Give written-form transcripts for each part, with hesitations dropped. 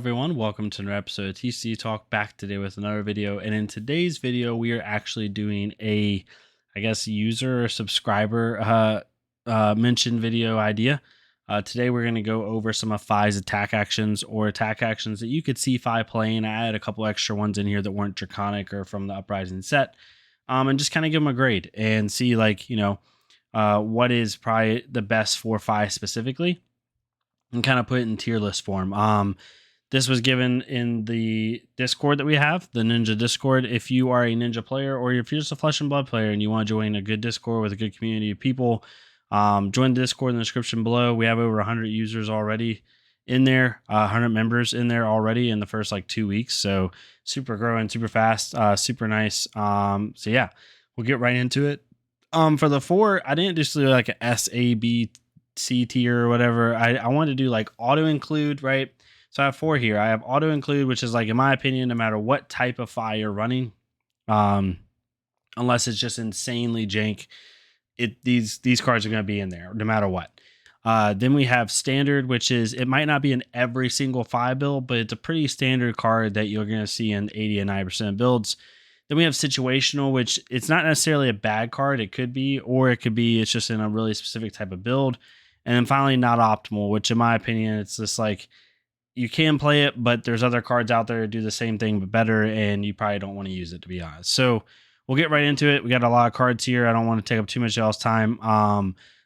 everyone, welcome to another episode of TCG Talk, back today with another video. And in today's video, we are actually doing a, user or subscriber mention video idea. Today we're going to go over some of Fi's attack actions or attack actions that you could see Fi playing. I added a couple extra ones in here that weren't Draconic or from the Uprising set, and just kind of give them a grade and see what is probably the best for Fi specifically, and kind of put it in tier list form. This was given in the Discord that we have, the Ninja Discord. If you are a Ninja player, or if you're just a Flesh and Blood player and you want to join a good Discord with a good community of people, join the Discord in the description below. We have over 100 users already in there, 100 members in there already in the first 2 weeks. So super growing, super fast, super nice. So yeah, we'll get right into it. For the 4, I didn't just do like a S, A, B, C tier or whatever. I wanted to do like auto include, right? So I have 4 here. I have auto include, which is in my opinion, no matter what type of Fi you're running, unless it's just insanely jank, these cards are going to be in there no matter what. Then we have standard, which is, it might not be in every single Fi build, but it's a pretty standard card that you're going to see in 80 and 90% of builds. Then we have situational, which it's not necessarily a bad card. It could be, or it could be it's just in a really specific type of build. And then finally, not optimal, which in my opinion, it's just you can play it, but there's other cards out there that do the same thing but better, and you probably don't want to use it, to be honest. So we'll get right into it. We got a lot of cards here. I don't want to take up too much y'all's time.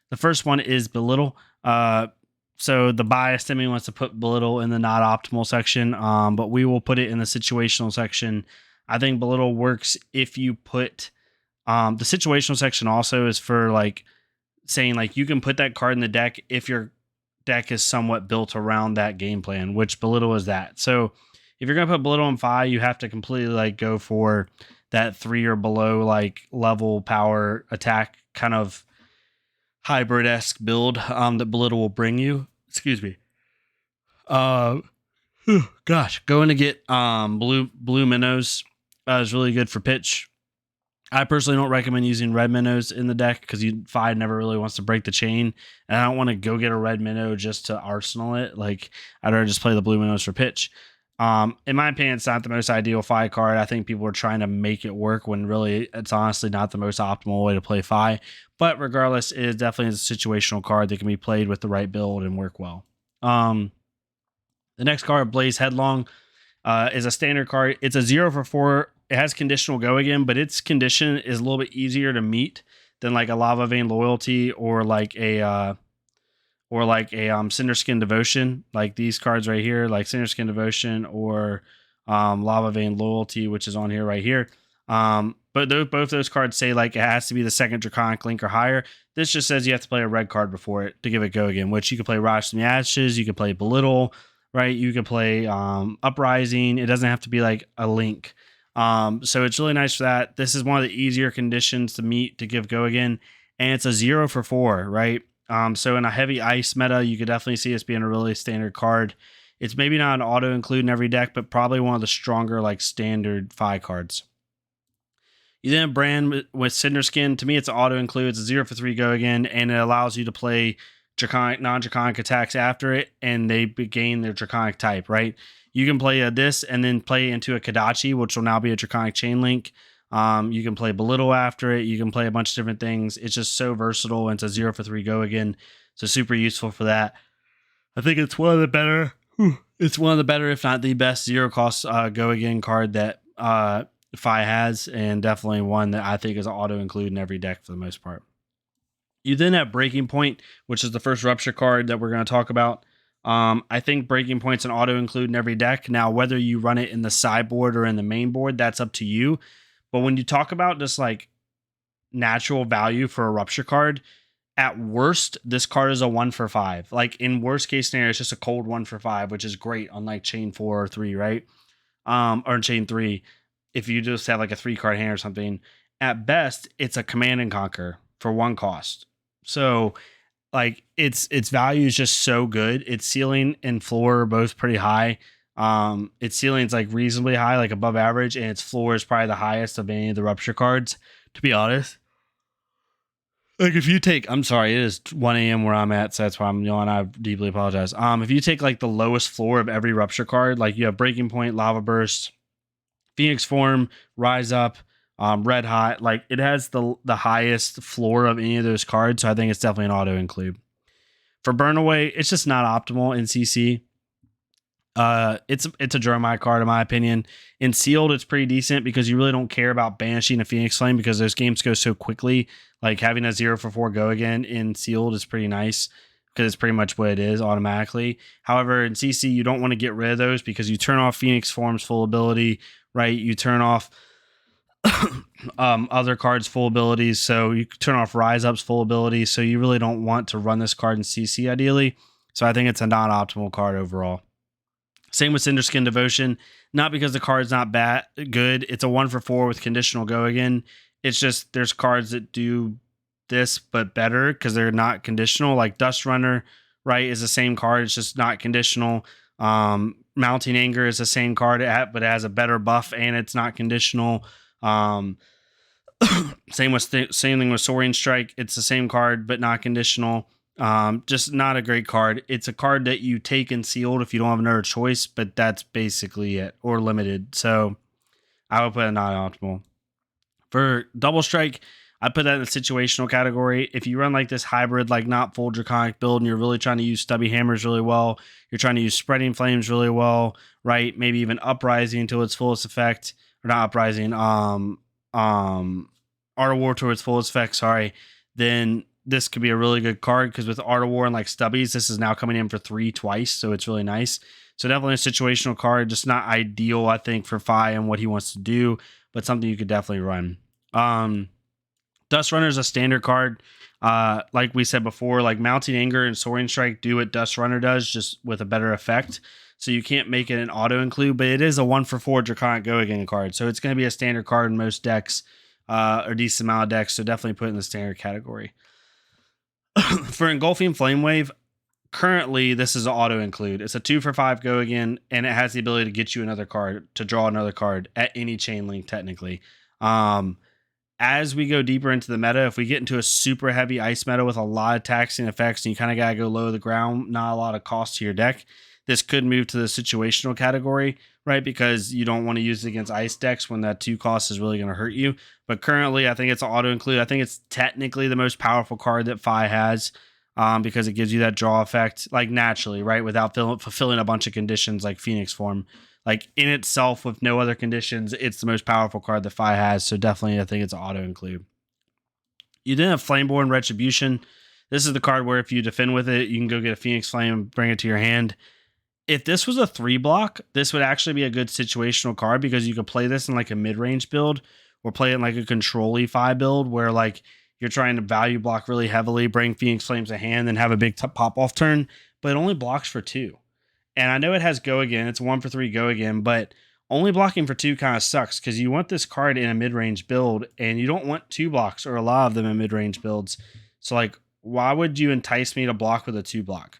The first one is belittle. So the bias in me wants to put belittle in the not optimal section, but we will put it in the situational section. I think belittle works if you put the situational section also is for saying you can put that card in the deck if your deck is somewhat built around that game plan, which belittle is that. So if you're going to put belittle in Fi, you have to completely go for that 3 or below level power attack kind of hybrid-esque build that belittle will bring you. Excuse me. Going to get blue minnows is really good for pitch. I personally don't recommend using red minnows in the deck because Fi never really wants to break the chain, and I don't want to go get a red minnow just to arsenal it. I'd rather just play the blue minnows for pitch. In my opinion, it's not the most ideal Fi card. I think people are trying to make it work when really it's honestly not the most optimal way to play Fi. But regardless, it is definitely a situational card that can be played with the right build and work well. The next card, Blaze Headlong, is a standard card. It's a 0 for 4. It has conditional go again, but its condition is a little bit easier to meet than a Lava Vein Loyalty or a Cinderskin Devotion, like these cards right here, like Cinderskin Devotion or Lava Vein Loyalty, which is on here right here. But both those cards say it has to be the second Draconic Link or higher. This just says you have to play a red card before it to give it go again, which you can play Rise from the Ashes, you can play Belittle, right? You can play Uprising. It doesn't have to be a link. So it's really nice for that. This is one of the easier conditions to meet to give go again, and it's a 0 for 4, right? So in a heavy ice meta, you could definitely see this being a really standard card. It's maybe not an auto include in every deck, but probably one of the stronger standard Fi cards. You then have Brand with Cinderskin. To me, it's an auto include. It's a 0 for 3 go again, and it allows you to play Draconic, non-Draconic attacks after it, and they gain their Draconic type, right? You can play this and then play into a Kadachi, which will now be a Draconic Chain Link. You can play Belittle after it. You can play a bunch of different things. It's just so versatile, and it's a 0 for 3 go again. So super useful for that. I think it's one of the better. It's one of the better, if not the best, 0 cost go again card that Fi has, and definitely one that I think is auto include in every deck for the most part. You then have Breaking Point, which is the first Rupture card that we're going to talk about. I think Breaking Point's an auto include in every deck. Now, whether you run it in the sideboard or in the main board, that's up to you. But when you talk about just natural value for a Rupture card, at worst, this card is a 1 for 5. In worst case scenario, it's just a cold 1 for 5, which is great on chain 4 or 3, right? Or chain 3, if you just have a 3-card hand or something. At best, it's a Command and Conquer for 1 cost. So its value is just so good. Its ceiling and floor are both pretty high. Its ceiling's reasonably high, above average, and its floor is probably the highest of any of the Rupture cards, to be honest. Like if you take, I'm sorry, it is 1 a.m. where I'm at, so that's why I'm yawning. I deeply apologize. If you take like the lowest floor of every rupture card, like you have Breaking Point, Lava Burst, Phoenix Form, Rise Up, Red Hot, like it has the highest floor of any of those cards, so I think it's definitely an auto include. For Burn Away, it's just not optimal in CC. It's a Jeremiah card in my opinion. In Sealed, it's pretty decent because you really don't care about banishing a Phoenix Flame because those games go so quickly. Like having a 0-for-4 go again in Sealed is pretty nice because it's pretty much what it is automatically. However, in CC, you don't want to get rid of those because you turn off Phoenix Form's full ability, right? You turn off other cards' full abilities, so you turn off Rise Up's full ability. So you really don't want to run this card in CC ideally. So I think it's a non-optimal card overall. Same with Cinderskin Devotion, not because the card's not good. It's a 1-for-4 with conditional go again. It's just there's cards that do this but better because they're not conditional. Like Dust Runner, right, is the same card. It's just not conditional. Mounting Anger is the same card, but it has a better buff and it's not conditional. Same thing with Soaring Strike. It's the same card but not conditional. Just not a great card. It's a card that you take in Sealed if you don't have another choice, but that's basically it, or limited. So I would put it not optimal. For Double Strike, I put that in the situational category. If you run like this hybrid, like not full Draconic build, and you're really trying to use Stubby Hammers really well, you're trying to use Spreading Flames really well, right? Maybe even Uprising until its fullest effect, or not Uprising, Art of War to its fullest effect, sorry, then this could be a really good card because with Art of War and like Stubbies, this is now coming in for 3 twice, so it's really nice. So definitely a situational card, just not ideal, I think, for Fi and what he wants to do, but something you could definitely run. Dust Runner is a standard card. Like we said before, like Mounting Anger and Soaring Strike do what Dust Runner does, just with a better effect. So you can't make it an auto include, but it is a 1-for-4 Draconic Go Again card. So it's going to be a standard card in most decks, or decent amount of decks. So definitely put it in the standard category. For Engulfing Flame Wave, currently this is an auto include. It's a 2-for-5 Go Again, and it has the ability to get you another card, to draw another card at any chain link technically. As we go deeper into the meta, if we get into a super heavy ice meta with a lot of taxing effects and you kind of got to go low to the ground, not a lot of cost to your deck, this could move to the situational category, right? Because you don't want to use it against ice decks when that 2 cost is really going to hurt you. But currently, I think it's auto include. I think it's technically the most powerful card that Fi has, because it gives you that draw effect, like naturally, right? Without fulfilling a bunch of conditions like Phoenix Form. Like in itself, with no other conditions, it's the most powerful card that Fi has. So definitely, I think it's auto include. You then have Flameborn Retribution. This is the card where if you defend with it, you can go get a Phoenix Flame and bring it to your hand. If this was a 3-block, this would actually be a good situational card because you could play this in like a mid-range build or play it in like a control-y Fi build where like you're trying to value block really heavily, bring Phoenix Flames to hand, and have a big pop-off turn, but it only blocks for 2. And I know it has Go Again. It's a 1-for-3 Go Again, but only blocking for 2 kind of sucks because you want this card in a mid-range build and you don't want 2 blocks or a lot of them in mid-range builds. So like, why would you entice me to block with a 2-block?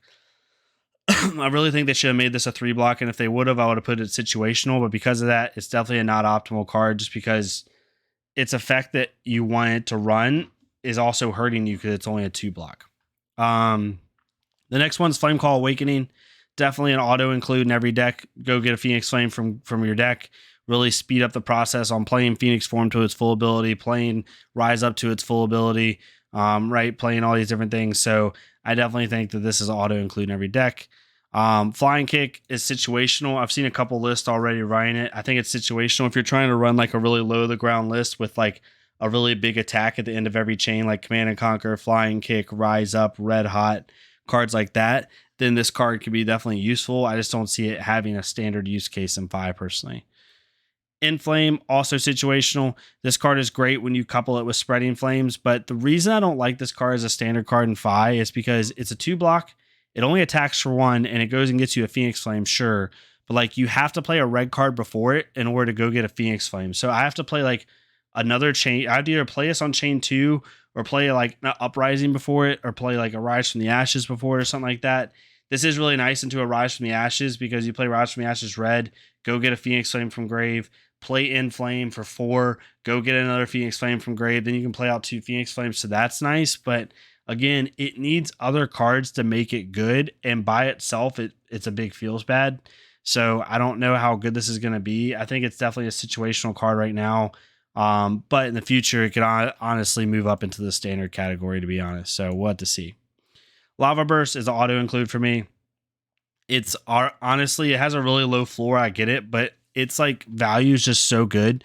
I really think they should have made this a 3-block, and if they would have, I would have put it situational, but because of that, it's definitely a not optimal card just because its effect that you want it to run is also hurting you because it's only a 2-block. The next one's Flame Call Awakening. Definitely an auto include in every deck. Go get a Phoenix Flame from your deck. Really speed up the process on playing Phoenix Form to its full ability, playing Rise Up to its full ability, right? Playing all these different things. So I definitely think that this is auto include in every deck. Flying Kick is situational. I've seen a couple lists already running it. I think it's situational if you're trying to run like a really low to the ground list with like a really big attack at the end of every chain, like Command and Conquer, Flying Kick, Rise Up, Red Hot, cards like that. Then this card could be definitely useful. I just don't see it having a standard use case in Fi personally. Inflame, also situational. This card is great when you couple it with Spreading Flames, but the reason I don't like this card as a standard card in Fi is because it's a 2-block, it only attacks for 1, and it goes and gets you a Phoenix Flame, sure, but like you have to play a red card before it in order to go get a Phoenix Flame. So I have to play like another chain. I'd either play this on chain 2 or play like an Uprising before it, or play like a Rise from the Ashes before it or something like that. This is really nice into a Rise from the Ashes because you play Rise from the Ashes red, go get a Phoenix Flame from grave, play in flame for 4, go get another Phoenix Flame from grave, then you can play out 2 Phoenix Flames, so that's nice. But again, it needs other cards to make it good, and by itself, it's a big feels bad. So I don't know how good this is going to be. I think it's definitely a situational card right now. But in the future, it could honestly move up into the standard category, to be honest. So we'll have to see. Lava Burst is an auto include for me. It's honestly, it has a really low floor. I get it, but it's like value is just so good.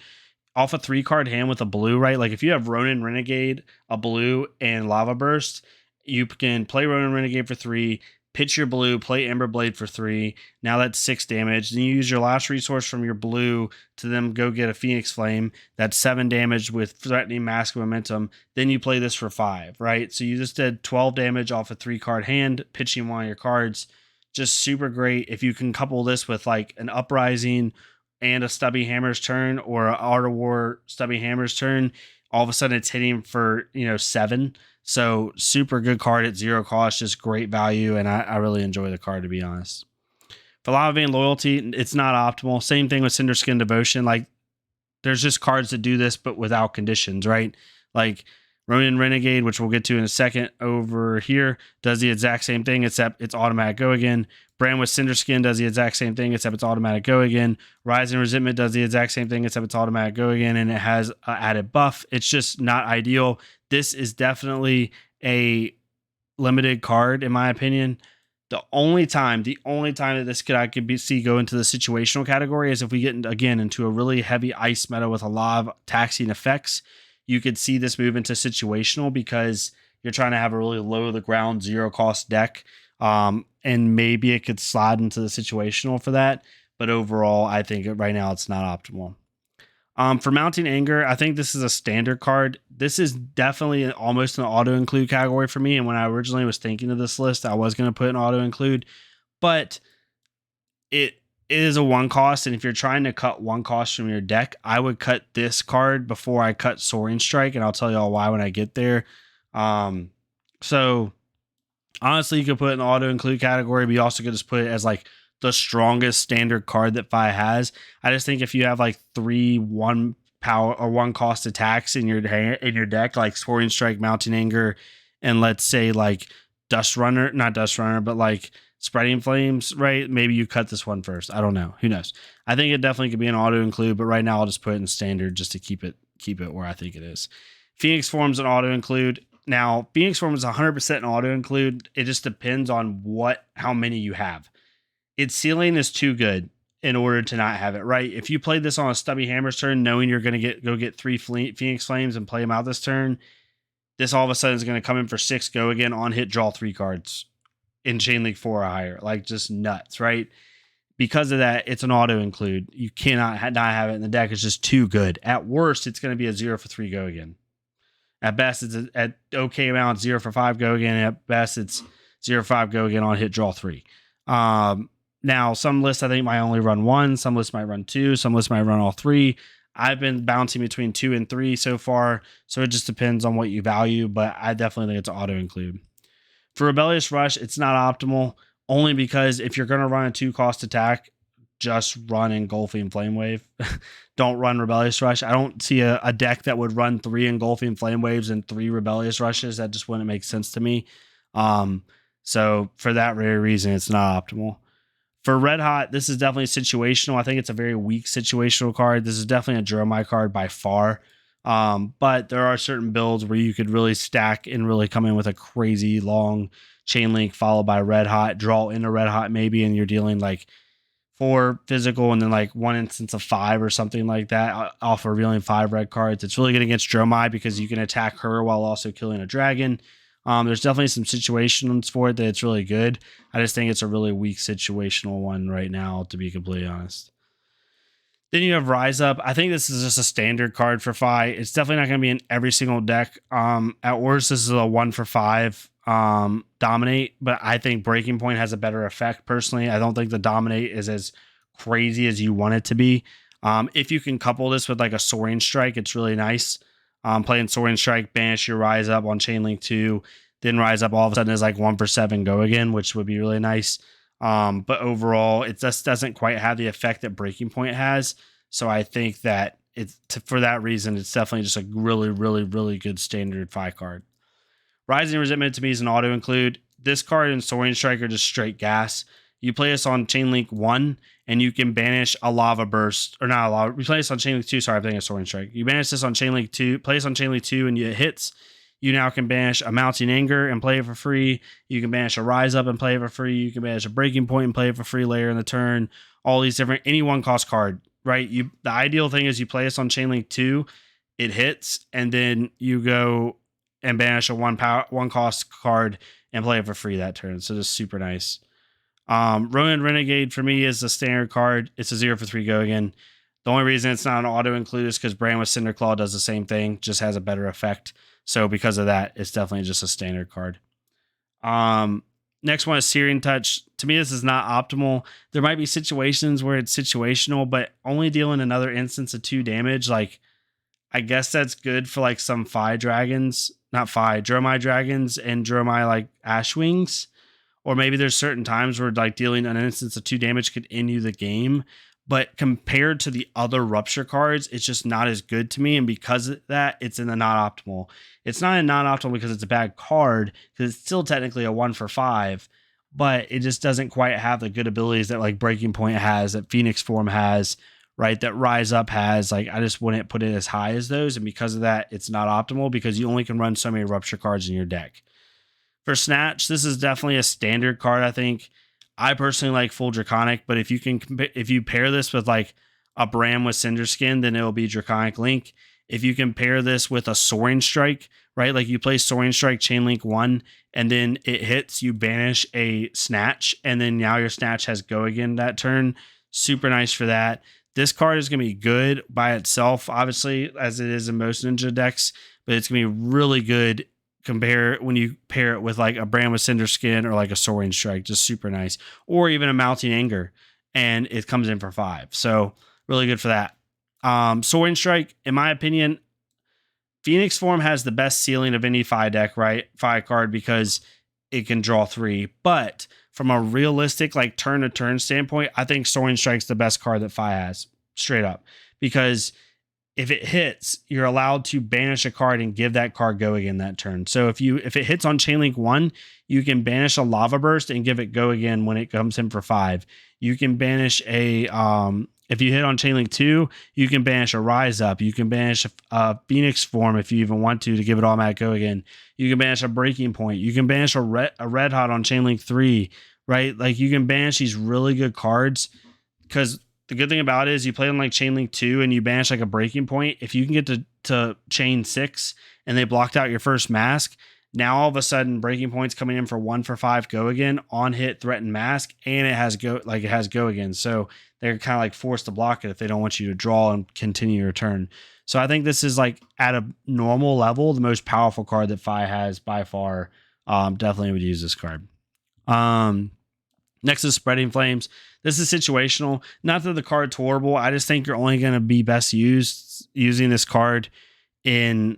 Off a 3-card hand with a blue, right? Like if you have Ronin Renegade, a blue, and Lava Burst, you can play Ronin Renegade for 3, pitch your blue, play Ember Blade for 3. Now that's 6 damage. Then you use your last resource from your blue to then go get a Phoenix Flame. That's 7 damage with Threatening Mask of Momentum. Then you play this for 5, right? So you just did 12 damage off a 3-card hand, pitching one of your cards. Just super great. If you can couple this with like an Uprising and a Stubby Hammer's turn, or an Art of War Stubby Hammer's turn, all of a sudden it's hitting for 7. So super good card at 0 cost, just great value, and I really enjoy the card, to be honest. For Lava Vein Loyalty, it's not optimal. Same thing with Cinderskin Devotion. Like there's just cards that do this, but without conditions, right? Like Ronin Renegade, which we'll get to in a second over here, does the exact same thing, except it's automatic go again. Brand with Cinderskin does the exact same thing, except it's automatic go again. Rising Resentment does the exact same thing, except it's automatic go again, and it has an added buff. It's just not ideal. This is definitely a limited card, in my opinion. The only time that this I could see go into the situational category is if we get, again, into a really heavy ice meta with a lot of taxing effects. You could see this move into situational because you're trying to have a really low to the ground 0 cost deck. And maybe it could slide into the situational for that. But overall, I think right now it's not optimal. For Mounting Anger, I think this is a standard card. This is definitely almost an auto include category for me. And when I originally was thinking of this list, I was going to put an auto include, but it is a 1 cost. And if you're trying to cut 1 cost from your deck, I would cut this card before I cut Soaring Strike. And I'll tell y'all why when I get there. So honestly, you could put it in the auto include category, but you also could just put it as like the strongest standard card that Fi has. I just think if you have like 3 1 power or 1 cost attacks in your deck, like Soaring Strike, Mounting Anger, and let's say like not Dust Runner, but like Spreading Flames, right? Maybe you cut this one first. I don't know. Who knows? I think it definitely could be an auto include, but right now I'll just put it in standard just to keep it where I think it is. Phoenix Form's an auto include. Now, Phoenix Form is 100% an auto include. It just depends on how many you have. Its ceiling is too good in order to not have it, right? If you played this on a Stubby Hammer's turn, knowing you're going to go get 3 Phoenix Flames and play them out this turn, this all of a sudden is going to come in for 6 go again, on hit, draw 3 cards in Chain Link 4 or higher. Like just nuts, right? Because of that, it's an auto include. You cannot not have it in the deck. It's just too good. At worst, it's going to be a 0 for 3 go again. At best, it's at okay amount 0 for 5 go again. At best, it's 0 for 5 go again on hit, draw 3. Now, some lists I think might only run 1. Some lists might run 2. Some lists might run all 3. I've been bouncing between 2 and 3 so far, so it just depends on what you value, but I definitely think it's auto include. For Rebellious Rush, it's not optimal, only because if you're going to run a 2 cost attack, just run Engulfing Flame Wave. Don't run Rebellious Rush. I don't see a deck that would run 3 Engulfing Flame Waves and 3 Rebellious Rushes. That just wouldn't make sense to me. So for that very reason, it's not optimal. For Red Hot, this is definitely situational. I think it's a very weak situational card. This is definitely a Jeremiah card by far. But there are certain builds where you could really stack and really come in with a crazy long Chain Link followed by Red Hot, draw into Red Hot maybe, and you're dealing like 4 physical and then like 1 instance of 5 or something like that off revealing 5 red cards. It's really good against Jeremiah because you can attack her while also killing a dragon. There's definitely some situations for it that it's really good. I just think it's a really weak situational one right now, to be completely honest. Then you have Rise Up. I think this is just a standard card for Fi. It's definitely not going to be in every single deck. At worst, this is a 1 for 5 Dominate, but I think Breaking Point has a better effect personally. I don't think the Dominate is as crazy as you want it to be. If you can couple this with like a Soaring Strike, it's really nice. Playing Soaring Strike, banish your Rise Up on Chain Link 2, then Rise Up all of a sudden is like 1 for 7 go again, which would be really nice. But overall, it just doesn't quite have the effect that Breaking Point has. So I think that for that reason, it's definitely just a really, really, really good standard 5 card. Rising Resentment to me is an auto include. This card and Soaring Strike are just straight gas. You play this on Chainlink 1, and you can banish a Lava Burst, or not a Lava. We play this on Chainlink 2. Sorry, I'm thinking of Soaring Strike. You banish this on Chainlink 2, play this on Chainlink 2, and it hits. You now can banish a Mounting Anger and play it for free. You can banish a Rise Up and play it for free. You can banish a Breaking Point and play it for free later in the turn. All these different, any one cost card, right? The ideal thing is you play this on Chainlink 2, it hits, and then you go and banish a one cost card and play it for free that turn. So just super nice. Ronin Renegade for me is a standard card. It's a 0 for 3 go again. The only reason it's not an auto include is because Brand with Cinderclaw does the same thing, just has a better effect. So because of that, it's definitely just a standard card. Next one is Searing Touch. To me, this is not optimal. There might be situations where it's situational, but only dealing another instance of 2 damage, like I guess that's good for like some Dromai dragons and Dromai like Ashwings. Or maybe there's certain times where like dealing an instance of 2 damage could end you the game. But compared to the other Rupture cards, it's just not as good to me. And because of that, it's in the not optimal. It's not a non optimal because it's a bad card, because it's still technically a 1 for 5. But it just doesn't quite have the good abilities that like Breaking Point has, that Phoenix Form has, right? That Rise Up has. Like, I just wouldn't put it as high as those. And because of that, it's not optimal because you only can run so many Rupture cards in your deck. For Snatch, this is definitely a standard card, I think. I personally like full Draconic, but if you pair this with like a Bram with Cinderskin, then it will be Draconic Link. If you compare this with a Soaring Strike, right? Like you play Soaring Strike Chainlink 1, and then it hits, you banish a Snatch, and then now your Snatch has go again that turn. Super nice for that. This card is going to be good by itself, obviously, as it is in most Ninja decks, but it's going to be really good when you pair it with like a Bram with Cinderskin or like a Soaring Strike. Just super nice. Or even a Mounting Anger, and it comes in for 5. So really good for that. Soaring Strike, in my opinion, Phoenix Form has the best ceiling of any Phi deck, right? Phi card, because it can draw 3. But from a realistic like turn to turn standpoint, I think Soaring Strike's the best card that Phi has, straight up. Because if it hits, you're allowed to banish a card and give that card go again that turn. So if it hits on Chainlink 1, you can banish a Lava Burst and give it go again when it comes in for 5. You can banish a if you hit on Chainlink 2, you can banish a Rise Up. You can banish a Phoenix Form if you even want to give it automatic go again. You can banish a Breaking Point. You can banish a Red Hot on Chainlink 3, right? Like you can banish these really good cards, because the good thing about it is you play on like Chainlink 2 and you banish like a Breaking Point. If you can get to Chain 6 and they blocked out your first mask, now all of a sudden Breaking Point's coming in for 1 for 5 go again on hit, threaten mask, and it has go again. So they're kind of like forced to block it if they don't want you to draw and continue your turn. So I think this is like at a normal level, the most powerful card that Phi has by far. Definitely would use this card. Next is Spreading Flames. This is situational. Not that the card's horrible. I just think you're only going to be best using this card in...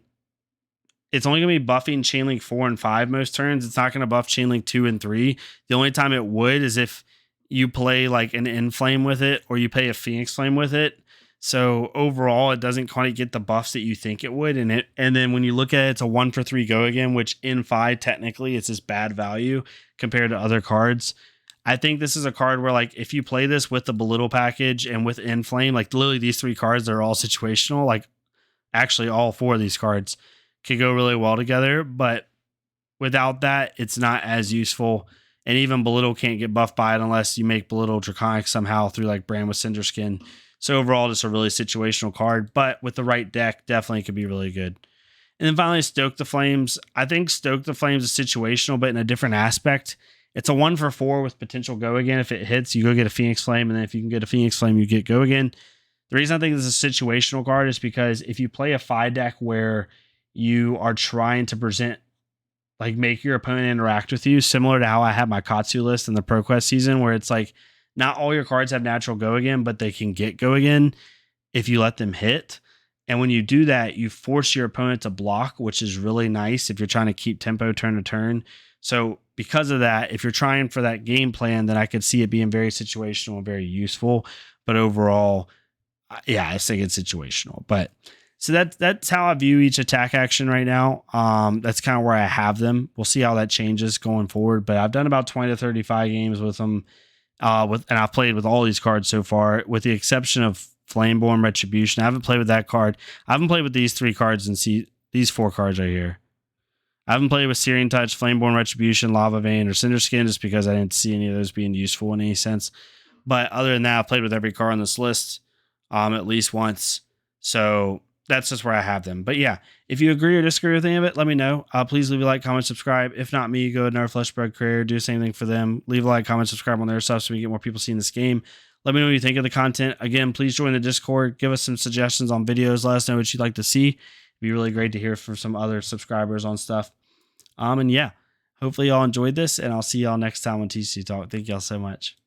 It's only going to be buffing Chainlink 4 and 5 most turns. It's not going to buff Chainlink 2 and 3. The only time it would is if you play like an Inflame with it, or you play a Phoenix Flame with it. So overall, it doesn't quite get the buffs that you think it would. And then when you look at it, it's a 1 for 3 go again, which in Phi, technically, it's just bad value compared to other cards. I think this is a card where, like, if you play this with the Belittle package and with Inflame, like, literally these 3 cards, they're all situational. Like, actually, all 4 of these cards could go really well together. But without that, it's not as useful. And even Belittle can't get buffed by it unless you make Belittle Draconic somehow through, like, Brand with Cinderskin. So overall, just a really situational card. But with the right deck, definitely could be really good. And then finally, Stoke the Flames. I think Stoke the Flames is situational, but in a different aspect. It's a 1 for 4 with potential go again. If it hits, you go get a Phoenix Flame, and then if you can get a Phoenix Flame, you get go again. The reason I think this is a situational card is because if you play a Phi deck where you are trying to present, like, make your opponent interact with you, similar to how I had my Katsu list in the ProQuest season, where it's like not all your cards have natural go again, but they can get go again if you let them hit. And when you do that, you force your opponent to block, which is really nice if you're trying to keep tempo turn to turn. So because of that, if you're trying for that game plan, then I could see it being very situational and very useful. But overall, Yeah, I think it's situational. But so that's how I view each attack action right now. That's kind of where I have them. We'll see how that changes going forward. But I've done about 20 to 35 games with them. And I've played with all these cards so far, with the exception of Flameborne Retribution. I haven't played with that card. I haven't played with these 3 cards and see these 4 cards right here. I haven't played with Searing Touch, Flameborne Retribution, Lava Vein, or Cinderskin just because I didn't see any of those being useful in any sense. But other than that, I've played with every card on this list at least once. So that's just where I have them. But yeah, if you agree or disagree with any of it, let me know. Please leave a like, comment, subscribe. If not me, go to another Fleshbread creator, do the same thing for them. Leave a like, comment, subscribe on their stuff so we get more people seeing this game. Let me know what you think of the content. Again, please join the Discord. Give us some suggestions on videos. Let us know what you'd like to see. It'd be really great to hear from some other subscribers on stuff. And yeah, hopefully y'all enjoyed this, and I'll see y'all next time on TCG Talk. Thank y'all so much.